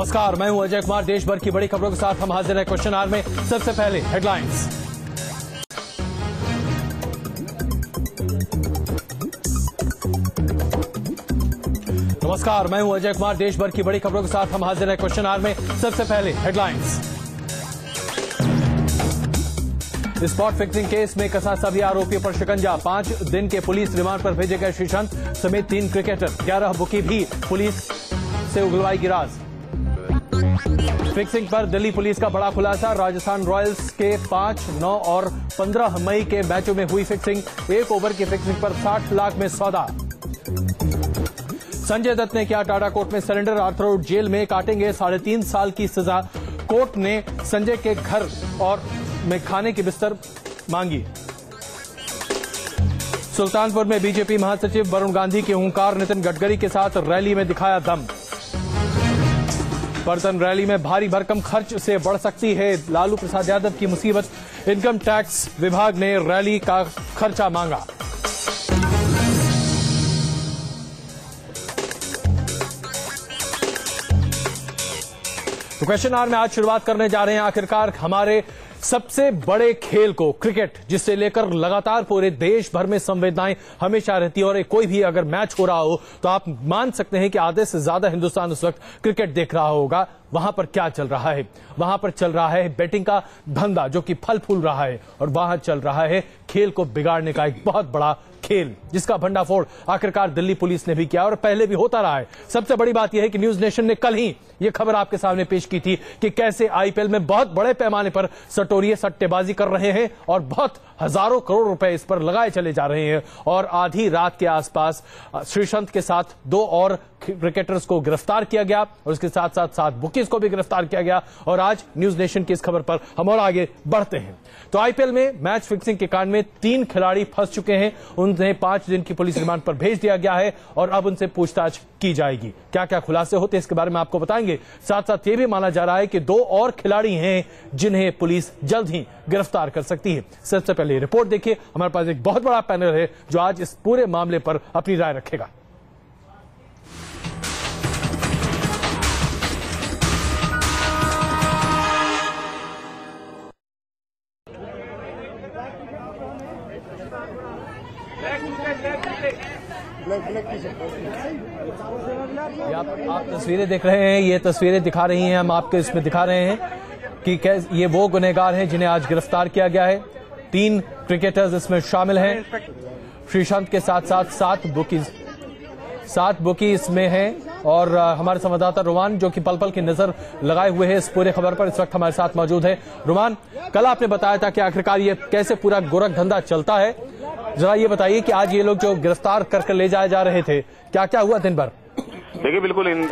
नमस्कार, मैं हूं अजय कुमार। देश भर की बड़ी खबरों के साथ हम हाजिर हैं क्वेश्चन आवर में। सबसे पहले हेडलाइंस। नमस्कार, मैं हूं अजय कुमार। देश भर की बड़ी खबरों के साथ हम हाजिर हैं क्वेश्चन आवर में। सबसे पहले हेडलाइंस। स्पॉट फिक्सिंग केस में कसा सभी आरोपियों पर शिकंजा। 5 दिन के पुलिस रिमांड पर भेजे गए श्रीशांत समेत 3 क्रिकेटर। 11 बुकी भी पुलिस से उगलवाई राज। फिक्सिंग पर दिल्ली पुलिस का बड़ा खुलासा। राजस्थान रॉयल्स के 5, 9 और 15 मई के मैचों में हुई फिक्सिंग। 1 ओवर की फिक्सिंग पर 60 लाख में सौदा। संजय दत्त ने किया टाटा कोर्ट में सरेंडर। आर्थर रोड जेल में काटेंगे 3.5 साल की सजा। कोर्ट ने संजय के घर और में खाने की बिस्तर मांगी। सुल्तानपुर में बीजेपी महासचिव वरुण गांधी के हुंकार। नितिन गडकरी के साथ रैली में दिखाया दम। बर्तन रैली में भारी भरकम खर्च से बढ़ सकती है लालू प्रसाद यादव की मुसीबत। इनकम टैक्स विभाग ने रैली का खर्चा मांगा। तो क्वेश्चन आवर में आज शुरुआत करने जा रहे हैं आखिरकार हमारे सबसे बड़े खेल को, क्रिकेट, जिससे लेकर लगातार पूरे देश भर में संवेदनाएं हमेशा रहती है। और कोई भी अगर मैच हो रहा हो तो आप मान सकते हैं कि आधे से ज्यादा हिंदुस्तान उस वक्त क्रिकेट देख रहा होगा। वहां पर क्या चल रहा है? वहां पर चल रहा है बैटिंग का धंधा जो कि फल फूल रहा है, और वहां चल रहा है खेल को बिगाड़ने का एक बहुत बड़ा खेल, जिसका भंडाफोड़ आखिरकार दिल्ली पुलिस ने भी किया और पहले भी होता रहा है। सबसे बड़ी बात यह है कि न्यूज नेशन ने कल ही यह खबर आपके सामने पेश की थी कि कैसे आईपीएल में बहुत बड़े पैमाने पर सटोरिये सट्टेबाजी कर रहे हैं और बहुत हजारों करोड़ रुपए इस पर लगाए चले जा रहे हैं। और आधी रात के आसपास श्रीशांत के साथ 2 और क्रिकेटर्स को गिरफ्तार किया गया और उसके साथ साथ 7 बुकीज को भी गिरफ्तार किया गया। और आज न्यूज नेशन की इस खबर पर हम और आगे बढ़ते हैं। तो आईपीएल में मैच फिक्सिंग के कांड में 3 खिलाड़ी फंस चुके हैं। उन्हें 5 दिन की पुलिस रिमांड पर भेज दिया गया है और अब उनसे पूछताछ की जाएगी। क्या क्या खुलासे होते हैं इसके बारे में आपको बताएंगे। साथ साथ यह भी माना जा रहा है कि 2 और खिलाड़ी हैं जिन्हें पुलिस जल्द ही गिरफ्तार कर सकती है। सबसे पहले रिपोर्ट देखिए। हमारे पास एक बहुत बड़ा पैनल है जो आज इस पूरे मामले पर अपनी राय रखेगा। आप तस्वीरें देख रहे हैं, ये तस्वीरें दिखा रही हैं, हम आपको इसमें दिखा रहे हैं कि ये वो गुनहगार हैं जिन्हें आज गिरफ्तार किया गया है। 3 क्रिकेटर्स इसमें शामिल हैं। श्रीशांत के साथ साथ 7 बुकी इसमें हैं। और हमारे संवाददाता रुमान जो कि पल पल की नजर लगाए हुए हैं इस पूरे खबर पर, इस वक्त हमारे साथ मौजूद है। रुमान, कल आपने बताया था कि आखिरकार ये कैसे पूरा गोरख धंधा चलता है। जरा ये बताइए कि आज ये लोग जो गिरफ्तार करके ले जाए जा रहे थे, क्या क्या हुआ दिन भर? देखिए, बिल्कुल इन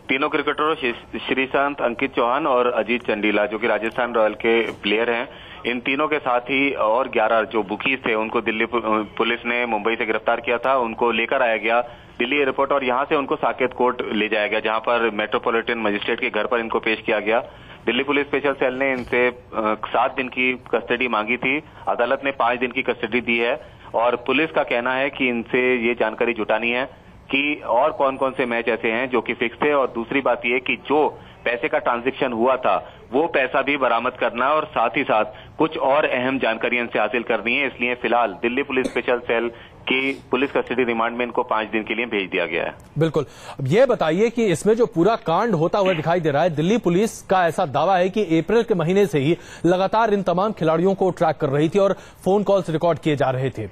तीनों क्रिकेटरों श्रीशांत, अंकित चौहान और अजीत चंडीला जो कि राजस्थान रॉयल के प्लेयर हैं, इन तीनों के साथ ही और 11 जो बुकीज थे उनको दिल्ली पुलिस ने मुंबई से गिरफ्तार किया था। उनको लेकर आया गया दिल्ली एयरपोर्ट और यहां से उनको साकेत कोर्ट ले जाया गया, जहां पर मेट्रोपॉलिटन मजिस्ट्रेट के घर पर इनको पेश किया गया। दिल्ली पुलिस स्पेशल सेल ने इनसे 7 दिन की कस्टडी मांगी थी। अदालत ने 5 दिन की कस्टडी दी है और पुलिस का कहना है कि इनसे ये जानकारी जुटानी है कि और कौन कौन से मैच ऐसे हैं जो कि फिक्स थे, और दूसरी बात ये कि जो पैसे का ट्रांजैक्शन हुआ था वो पैसा भी बरामद करना है और साथ ही साथ कुछ और अहम जानकारी इनसे हासिल करनी है। इसलिए फिलहाल दिल्ली पुलिस स्पेशल सेल की पुलिस कस्टडी रिमांड में इनको 5 दिन के लिए भेज दिया गया है। बिल्कुल। अब ये बताइए कि इसमें जो पूरा कांड होता हुआ दिखाई दे रहा है, दिल्ली पुलिस का ऐसा दावा है कि अप्रैल के महीने से ही लगातार इन तमाम खिलाड़ियों को ट्रैक कर रही थी और फोन कॉल्स रिकॉर्ड किए जा रहे थे।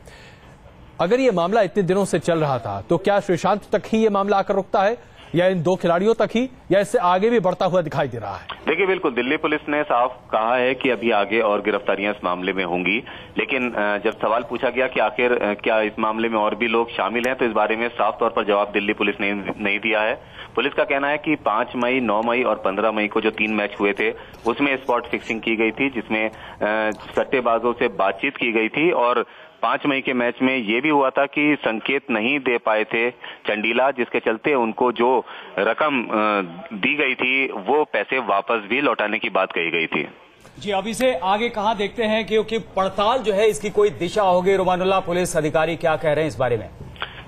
अगर ये मामला इतने दिनों से चल रहा था तो क्या श्रीशांत तक ही ये मामला आकर रुकता है, या इन 2 खिलाड़ियों तक ही, या इससे आगे भी बढ़ता हुआ दिखाई दे रहा है? देखिए, बिल्कुल दिल्ली पुलिस ने साफ कहा है कि अभी आगे और गिरफ्तारियां इस मामले में होंगी, लेकिन जब सवाल पूछा गया कि आखिर क्या इस मामले में और भी लोग शामिल हैं, तो इस बारे में साफ तौर पर जवाब दिल्ली पुलिस ने नहीं दिया है। पुलिस का कहना है कि 5 मई, 9 मई और 15 मई को जो 3 मैच हुए थे उसमें स्पॉट फिक्सिंग की गई थी, जिसमें सट्टेबाजों से बातचीत की गई थी। और 5 मई के मैच में ये भी हुआ था कि संकेत नहीं दे पाए थे चंडीला, जिसके चलते उनको जो रकम दी गई थी वो पैसे वापस भी लौटाने की बात कही गई थी। जी, अभी से आगे कहां देखते हैं, क्योंकि पड़ताल जो है इसकी कोई दिशा होगी। रुमानुल्लाह, पुलिस अधिकारी क्या कह रहे हैं इस बारे में?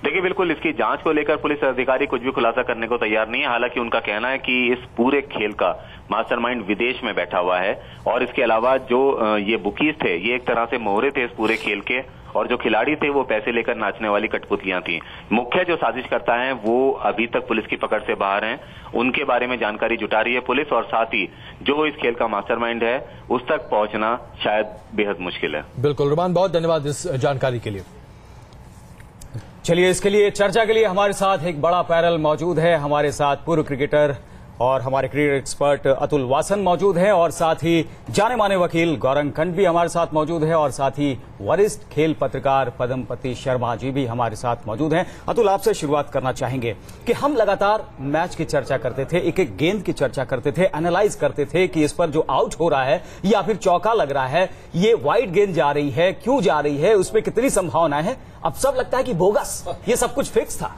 देखिए, बिल्कुल इसकी जांच को लेकर पुलिस अधिकारी कुछ भी खुलासा करने को तैयार नहीं है। हालांकि उनका कहना है कि इस पूरे खेल का मास्टरमाइंड विदेश में बैठा हुआ है और इसके अलावा जो ये बुकीज थे, ये एक तरह से मोहरे थे इस पूरे खेल के, और जो खिलाड़ी थे वो पैसे लेकर नाचने वाली कठपुतलियां थी। मुख्य जो साजिश करता है वो अभी तक पुलिस की पकड़ से बाहर हैं। उनके बारे में जानकारी जुटा रही है पुलिस, और साथ ही जो इस खेल का मास्टरमाइंड है उस तक पहुंचना शायद बेहद मुश्किल है। बिल्कुल रुमान, बहुत धन्यवाद इस जानकारी के लिए। चलिए, इसके लिए चर्चा के लिए हमारे साथ एक बड़ा पैनल मौजूद है। हमारे साथ पूर्व क्रिकेटर और हमारे क्रिकेट एक्सपर्ट अतुल वासन मौजूद हैं, और साथ ही जाने माने वकील गौरंग खंड भी हमारे साथ मौजूद है, और साथ ही वरिष्ठ खेल पत्रकार पद्मपति शर्मा जी भी हमारे साथ मौजूद हैं। अतुल, आपसे शुरुआत करना चाहेंगे कि हम लगातार मैच की चर्चा करते थे, एक एक गेंद की चर्चा करते थे, एनालाइज करते थे कि इस पर जो आउट हो रहा है या फिर चौका लग रहा है, ये वाइड गेंद जा रही है, क्यों जा रही है, उसमें कितनी संभावना है। अब सब लगता है कि बोगस, ये सब कुछ फिक्स था।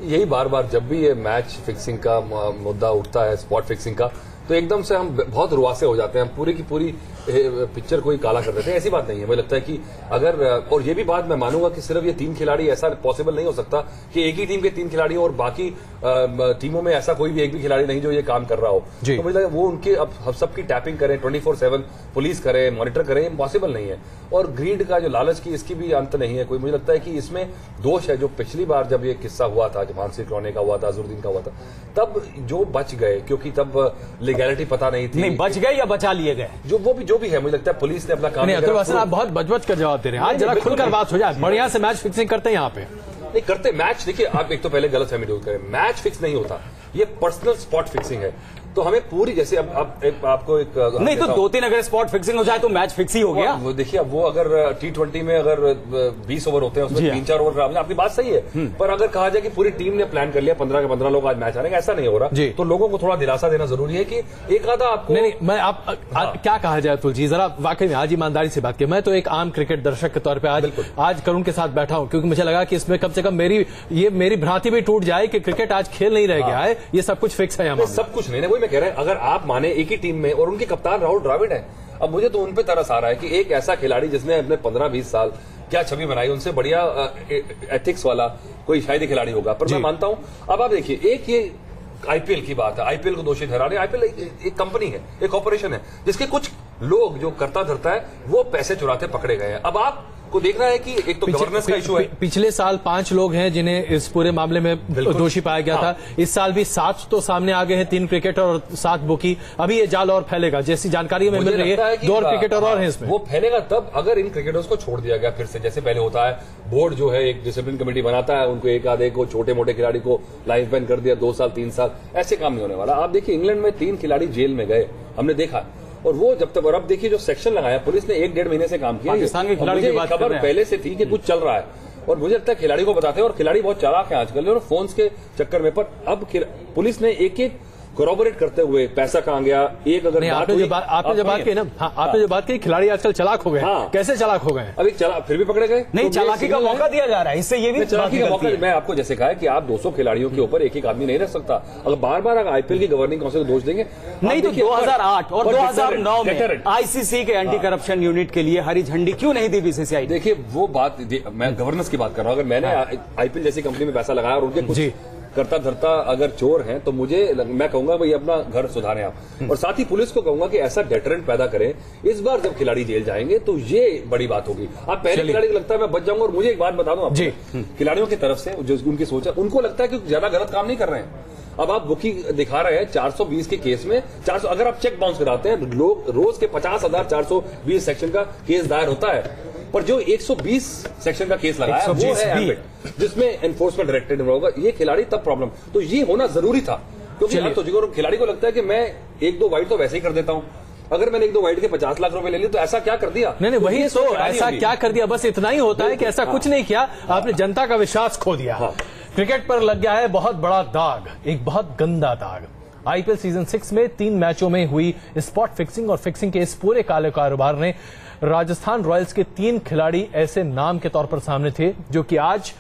यही बार बार जब भी ये मैच फिक्सिंग का मुद्दा उठता है, स्पॉट फिक्सिंग का, तो एकदम से हम बहुत रुआसे हो जाते हैं, हम पूरी की पूरी पिक्चर को ही काला कर देते हैं। ऐसी बात नहीं है। मुझे लगता है कि अगर, और ये भी बात मैं मानूंगा कि सिर्फ ये 3 खिलाड़ी, ऐसा पॉसिबल नहीं हो सकता कि एक ही टीम के 3 खिलाड़ी और बाकी टीमों में ऐसा कोई भी एक भी खिलाड़ी नहीं जो ये काम कर रहा हो। तो मुझे लगता है वो उनके अब सबकी टैपिंग करें, 24/7 पुलिस करे, मॉनिटर करे, पॉसिबल नहीं है। और ग्रीड का जो लालच की, इसकी भी अंत नहीं है कोई। मुझे लगता है कि इसमें दोष है जो पिछली बार जब ये किस्सा हुआ था, जब मानसी क्रोने का हुआ था, अजहरुद्दीन का हुआ था, तब जो बच गए, क्योंकि तब लीगैलिटी पता नहीं थी। नहीं, बच गए या बचा लिए गए, जो भी है, मुझे लगता है पुलिस ने अपना काम नहीं। अतुल वासन, आप बहुत बच कर जवाब दे रहे हैं। आज जरा खुलकर बात हो जाए, बढ़िया से मैच फिक्सिंग करते हैं यहाँ पे। नहीं करते मैच। देखिए, आप एक तो पहले गलत फहमी दूर करें, मैच फिक्स नहीं होता, ये पर्सनल स्पॉट फिक्सिंग है। तो हमें पूरी, जैसे अब आपको एक नहीं तो 2-3 अगर स्पॉट फिक्सिंग हो जाए तो मैच फिक्स ही हो गया। वो देखिए, अब वो अगर T20 में अगर 20 ओवर होते हैं, उसमें 3-4 ओवर खराब, आपकी बात सही है, पर अगर कहा जाए कि पूरी टीम ने प्लान कर लिया 15 के 15 लोग आज मैच आएंगे, ऐसा नहीं हो रहा। तो लोगों को थोड़ा दिलासा देना जरूरी है कि एक आधा आपको नहीं, मैं आप क्या कहा जाए अतुल जी, जरा वाकई में आज ईमानदारी से बात की। मैं तो एक आम क्रिकेट दर्शक के तौर पर आज करुण के साथ बैठा हूं, क्योंकि मुझे लगा कि इसमें कम से कम मेरी भ्रांति भी टूट जाए कि क्रिकेट आज खेल नहीं रह गया है, ये सब कुछ फिक्स है। सब कुछ नहीं, वही मैं कह रहा हूं, अगर आप माने एक ही टीम में, और उनके कप्तान राहुल द्रविड़ है। अब मुझे तो उन पे तरस आ रहा है कि एक ऐसा खिलाड़ी जिसने अपने 15-20 साल क्या छवि बनाई, उनसे बढ़िया एथिक्स वाला कोई शायद ही खिलाड़ी होगा। पर मैं मानता हूं, अब आप देखिए, एक ये आईपीएल की बात है, आईपीएल को दोषी ठहरा रहे। आईपीएल एक कंपनी है, एक कॉर्पोरेशन है, जिसके कुछ लोग जो करता धरता है वो पैसे चुराते पकड़े गए हैं। अब आप को देखना है कि एक तो गवर्नेंस का इशू है। पिछले साल 5 लोग हैं जिन्हें इस पूरे मामले में दोषी पाया गया था। इस साल भी 7 तो सामने आ गए हैं, 3 क्रिकेटर और 7 बुकी। अभी ये जाल और फैलेगा, जैसी जानकारी हमें मिल रही है 2 और क्रिकेटर और हैं इसमें। वो फैलेगा तब अगर इन क्रिकेटर्स को छोड़ दिया गया फिर से, जैसे पहले होता है। बोर्ड जो है एक डिसिप्लिन कमेटी बनाता है, उनको एक आधे को, छोटे मोटे खिलाड़ी को लाइफ बैन कर दिया 2 साल 3 साल, ऐसे काम नहीं होने वाला। आप देखिए, इंग्लैंड में 3 खिलाड़ी जेल में गए, हमने देखा, और वो जब तक, और अब देखिए जो सेक्शन लगाया पुलिस ने 1-1.5 महीने से काम किया। पाकिस्तान के खिलाड़ी की बात कर रहे हैं। खबर पहले से थी कि कुछ चल रहा है, और मुझे लगता है खिलाड़ी को बताते हैं, और खिलाड़ी बहुत चालाक है आजकल, और फोन्स के चक्कर में। पर अब पुलिस ने एक कोरोबोरेट करते हुए पैसा कहां गया, एक अगर आपने जो बात की ना, आपने जो बात की, खिलाड़ी आजकल चालाक हो गए। कैसे चालाक हो गए? अभी फिर भी पकड़े गए। नहीं, चालाकी का मौका दिया जा रहा है, इससे ये भी चालाकी का मौका। मैं आपको जैसे कहा कि आप 200 खिलाड़ियों के ऊपर एक आदमी नहीं रख सकता। अगर बार बार अगर आईपीएल की गवर्निंग काउंसिल को दोष देंगे, नहीं तो 2008 और 2009 में आईसीसी के एंटी करप्शन यूनिट के लिए हरी झंडी क्यों नहीं दी बीसीसीआई? देखिए, वो बात, मैं गवर्नेंस की बात कर रहा हूं। अगर मैंने आईपीएल जैसी कंपनी में पैसा लगाया और उनके कुछ करता धरता अगर चोर हैं, तो मैं कहूंगा भाई अपना घर सुधारें आप। और साथ ही पुलिस को कहूंगा कि ऐसा डेटरेंट पैदा करें। इस बार जब खिलाड़ी जेल जाएंगे तो ये बड़ी बात होगी। आप पहले खिलाड़ी को लगता है मैं बच जाऊंगा, और मुझे एक बात बता दूं आपको, खिलाड़ियों की तरफ से जो उनकी सोच है, उनको लगता है कि ज्यादा गलत काम नहीं कर रहे हैं। अब आप बुकी दिखा रहे हैं 420 के केस में 400, अगर आप चेक बाउंस कराते हैं, लोग रोज के 50,420 सेक्शन का केस दायर होता है, पर जो 120 सेक्शन का केस लगाया वो है जिसमें एनफोर्समेंट डायरेक्टरेट होगा। ये खिलाड़ी तब प्रॉब्लम, तो ये होना जरूरी था, क्योंकि खिलाड़ी को लगता है कि मैं 1-2 वाइड तो वैसे ही कर देता हूं। अगर मैंने 1-2 वाइड के 50 लाख रुपए ले लिए तो ऐसा क्या कर दिया? नहीं, वही तो, ऐसा क्या कर दिया, बस इतना ही होता है कि ऐसा कुछ नहीं किया, आपने जनता का विश्वास खो दिया। क्रिकेट पर लग गया है बहुत बड़ा दाग, एक बहुत गंदा दाग। आईपीएल सीजन 6 में 3 मैचों में हुई स्पॉट फिक्सिंग और फिक्सिंग के इस पूरे काले कारोबार ने राजस्थान रॉयल्स के 3 खिलाड़ी ऐसे नाम के तौर पर सामने थे जो कि आज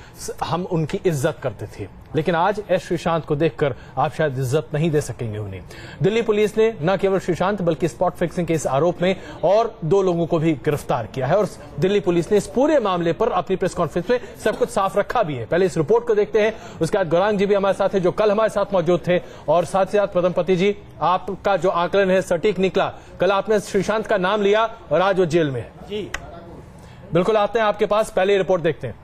हम उनकी इज्जत करते थे। लेकिन आज एस श्रीशांत को देखकर आप शायद इज्जत नहीं दे सकेंगे उन्हें। दिल्ली पुलिस ने न केवल श्रीशांत बल्कि स्पॉट फिक्सिंग के इस आरोप में और 2 लोगों को भी गिरफ्तार किया है और दिल्ली पुलिस ने इस पूरे मामले पर अपनी प्रेस कॉन्फ्रेंस में सब कुछ साफ रखा भी है। पहले इस रिपोर्ट को देखते हैं, उसके बाद गौरांग जी भी हमारे साथ है जो कल हमारे साथ मौजूद थे, और साथ ही साथ प्रथमपति जी, आपका जो आकलन है सटीक निकला। कल आपने श्रीशांत का नाम लिया और आज वो जेल में है। जी बिल्कुल आते हैं आपके पास, पहले रिपोर्ट देखते हैं।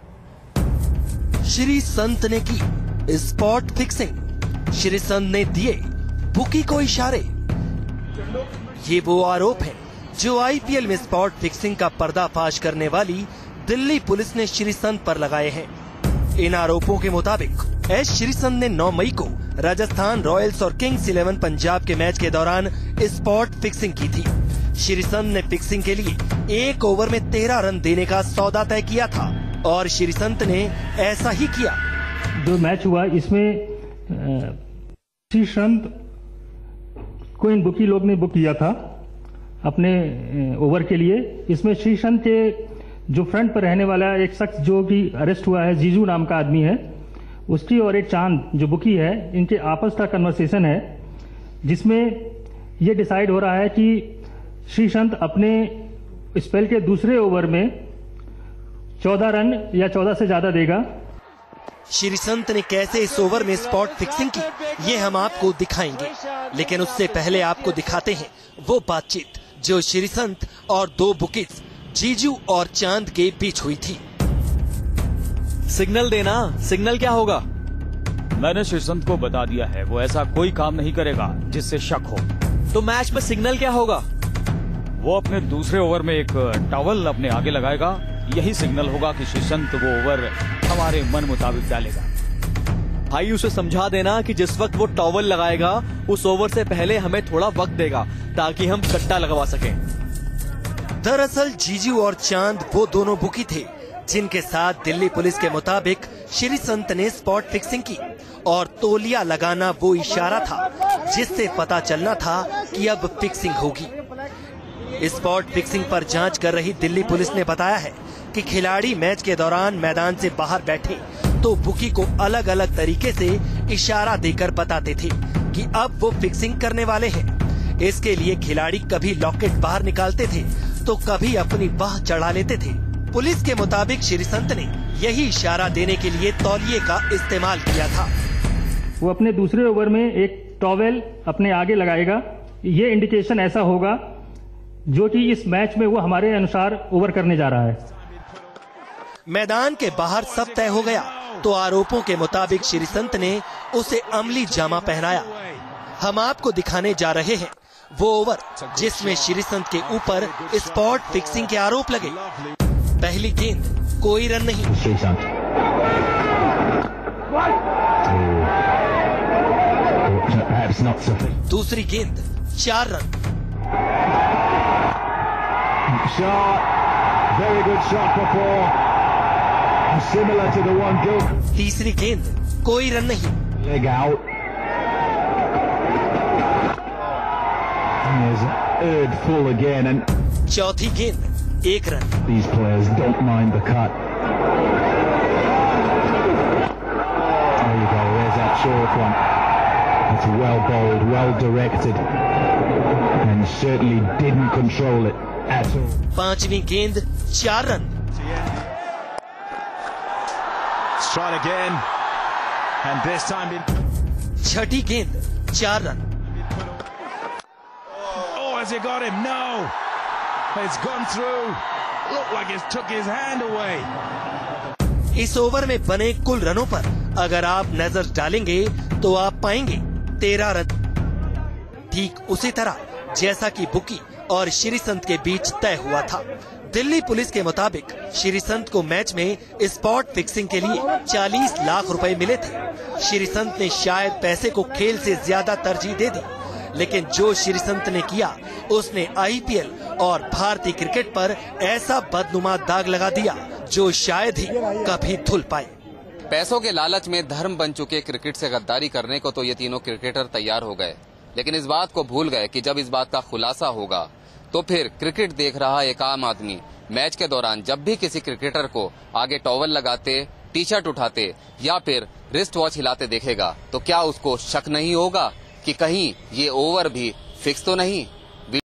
श्रीसंत ने की स्पॉट फिक्सिंग, श्रीसंत ने दिए बुकी को इशारे। ये वो आरोप है जो आईपीएल में स्पॉट फिक्सिंग का पर्दाफाश करने वाली दिल्ली पुलिस ने श्रीसंत पर लगाए हैं। इन आरोपों के मुताबिक एस श्रीसंत ने 9 मई को राजस्थान रॉयल्स और किंग्स 11 पंजाब के मैच के दौरान स्पॉट फिक्सिंग की थी। श्रीसंत ने फिक्सिंग के लिए 1 ओवर में 13 रन देने का सौदा तय किया था और श्रीसंत ने ऐसा ही किया। जो मैच हुआ इसमें श्रीसंत को इन बुकी लोग ने बुक किया था अपने ओवर के लिए। इसमें श्रीसंत के जो फ्रंट पर रहने वाला एक शख्स जो कि अरेस्ट हुआ है, जीजू नाम का आदमी है, उसकी और एक चांद जो बुकी है, इनके आपस का कन्वर्सेशन है जिसमें यह डिसाइड हो रहा है कि श्रीसंत अपने स्पेल के दूसरे ओवर में 14 रन या 14 से ज्यादा देगा। श्रीसंत ने कैसे इस ओवर में स्पॉट फिक्सिंग की, ये हम आपको दिखाएंगे, लेकिन उससे पहले आपको दिखाते हैं वो बातचीत जो श्रीसंत और 2 बुकीज जीजू और चांद के बीच हुई थी। सिग्नल देना, सिग्नल क्या होगा? मैंने श्रीसंत को बता दिया है वो ऐसा कोई काम नहीं करेगा जिससे शक हो। तो मैच में सिग्नल क्या होगा? वो अपने दूसरे ओवर में एक टॉवल अपने आगे लगाएगा, यही सिग्नल होगा कि श्रीसंत वो ओवर हमारे मन मुताबिक डालेगा। भाई उसे समझा देना कि जिस वक्त वो टॉवल लगाएगा उस ओवर से पहले हमें थोड़ा वक्त देगा ताकि हम कट्टा लगवा सकें। दरअसल जीजू और चांद वो दोनों बुकी थे जिनके साथ दिल्ली पुलिस के मुताबिक श्रीसंत ने स्पॉट फिक्सिंग की, और तौलिया लगाना वो इशारा था जिससे पता चलना था कि अब फिक्सिंग होगी। स्पॉट फिक्सिंग पर जांच कर रही दिल्ली पुलिस ने बताया है कि खिलाड़ी मैच के दौरान मैदान से बाहर बैठे तो बुकी को अलग अलग तरीके से इशारा देकर बताते थे कि अब वो फिक्सिंग करने वाले हैं। इसके लिए खिलाड़ी कभी लॉकेट बाहर निकालते थे तो कभी अपनी बाह चढ़ा लेते थे। पुलिस के मुताबिक श्रीसंत ने यही इशारा देने के लिए तौलिए का इस्तेमाल किया था। वो अपने दूसरे ओवर में एक टॉवेल अपने आगे लगाएगा, ये इंडिकेशन ऐसा होगा जो कि इस मैच में वो हमारे अनुसार ओवर करने जा रहा है। मैदान के बाहर सब तय हो गया तो आरोपों के मुताबिक श्रीसंत ने उसे अमली जामा पहनाया। हम आपको दिखाने जा रहे हैं वो ओवर जिसमें श्रीसंत के ऊपर स्पॉट फिक्सिंग के आरोप लगे। पहली गेंद, कोई रन नहीं। दूसरी गेंद, 4 रन। तीसरी गेंद, कोई रन नहीं। चौथी गेंद, 1 run. These players don't mind the cut. There you go, there's that short one. It's well bowled, well directed, and certainly didn't control it at all. पांचवी गेंद, 4 run. Let's try it again, and this time छठी गेंद, 4 run. Oh, has he got him? No, it's gone through. Looked like it took his hand away. इस over में बने कुल रनों पर अगर आप नजर डालेंगे तो आप पाएंगे 13 रन। ठीक उसी तरह जैसा कि बुकी और श्रीसंत के बीच तय हुआ था। दिल्ली पुलिस के मुताबिक श्रीसंत को मैच में स्पॉट फिक्सिंग के लिए 40 लाख रुपए मिले थे। श्रीसंत ने शायद पैसे को खेल से ज्यादा तरजीह दे दी, लेकिन जो श्रीसंत ने किया उसने आईपीएल और भारतीय क्रिकेट पर ऐसा बदनुमा दाग लगा दिया जो शायद ही कभी धुल पाए। पैसों के लालच में धर्म बन चुके क्रिकेट से गद्दारी करने को तो ये तीनों क्रिकेटर तैयार हो गए, लेकिन इस बात को भूल गए कि जब इस बात का खुलासा होगा तो फिर क्रिकेट देख रहा एक आम आदमी मैच के दौरान जब भी किसी क्रिकेटर को आगे टॉवल लगाते, टी शर्ट उठाते या फिर रिस्ट वॉच हिलाते देखेगा तो क्या उसको शक नहीं होगा कि कहीं ये ओवर भी फिक्स तो नहीं।